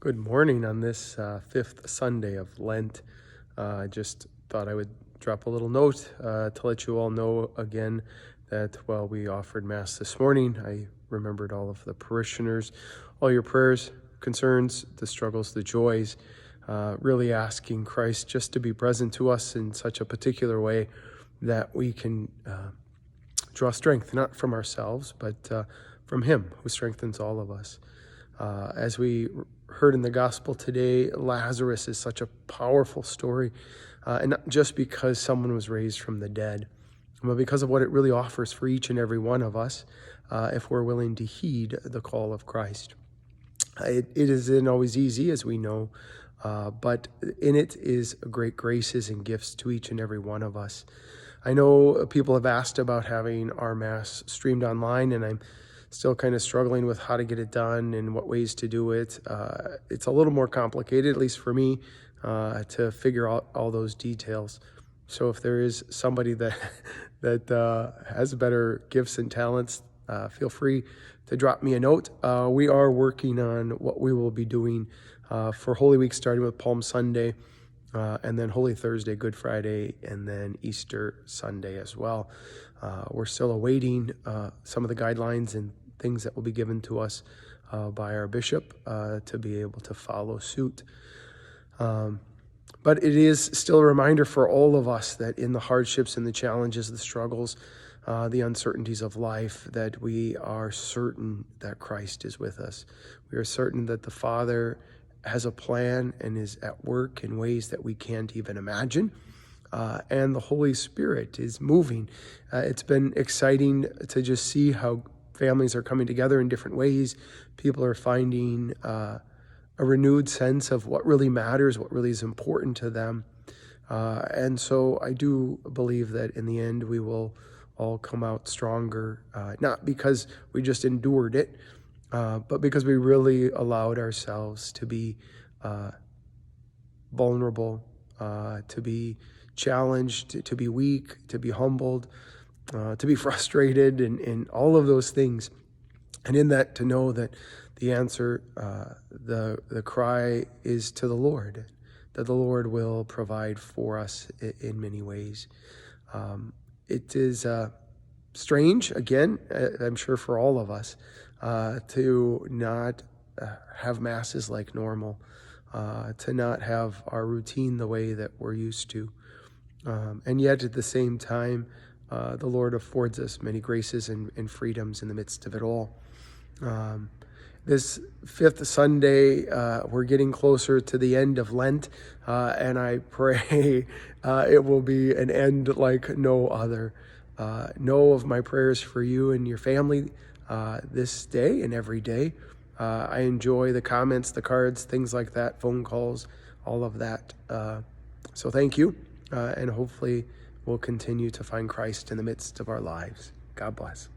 Good morning on this fifth Sunday of Lent. I just thought I would drop a little note to let you all know again that while we offered Mass this morning, I remembered all of the parishioners, all your prayers, concerns, the struggles, the joys, really asking Christ just to be present to us in such a particular way that we can draw strength, not from ourselves, but from Him who strengthens all of us. As we heard in the gospel today, Lazarus is such a powerful story, and not just because someone was raised from the dead, but because of what it really offers for each and every one of us if we're willing to heed the call of Christ. It isn't always easy, as we know, but in it is great graces and gifts to each and every one of us. I know people have asked about having our Mass streamed online, and I'm still kind of struggling with how to get it done and what ways to do it. It's a little more complicated, at least for me, to figure out all those details. So if there is somebody that has better gifts and talents, feel free to drop me a note. We are working on what we will be doing for Holy Week, starting with Palm Sunday, and then Holy Thursday, Good Friday, and then Easter Sunday as well. We're still awaiting some of the guidelines and things that will be given to us by our bishop to be able to follow suit. But it is still a reminder for all of us that in the hardships and the challenges, the struggles, the uncertainties of life, that we are certain that Christ is with us. We are certain that the Father has a plan and is at work in ways that we can't even imagine. And the Holy Spirit is moving. It's been exciting to just see how families are coming together in different ways. People are finding a renewed sense of what really matters, what really is important to them. And so I do believe that in the end we will all come out stronger, not because we just endured it, but because we really allowed ourselves to be vulnerable, to be challenged, to be weak, to be humbled, to be frustrated, and all of those things. And in that, to know that the answer, the cry is to the Lord, that the Lord will provide for us in many ways. It is strange, again, I'm sure for all of us, to not have Masses like normal, to not have our routine the way that we're used to. And yet at the same time, the Lord affords us many graces and freedoms in the midst of it all. This fifth Sunday, we're getting closer to the end of Lent, and I pray it will be an end like no other. Know of my prayers for you and your family this day and every day. I enjoy the comments, the cards, things like that, phone calls, all of that. So thank you, and hopefully we'll continue to find Christ in the midst of our lives. God bless.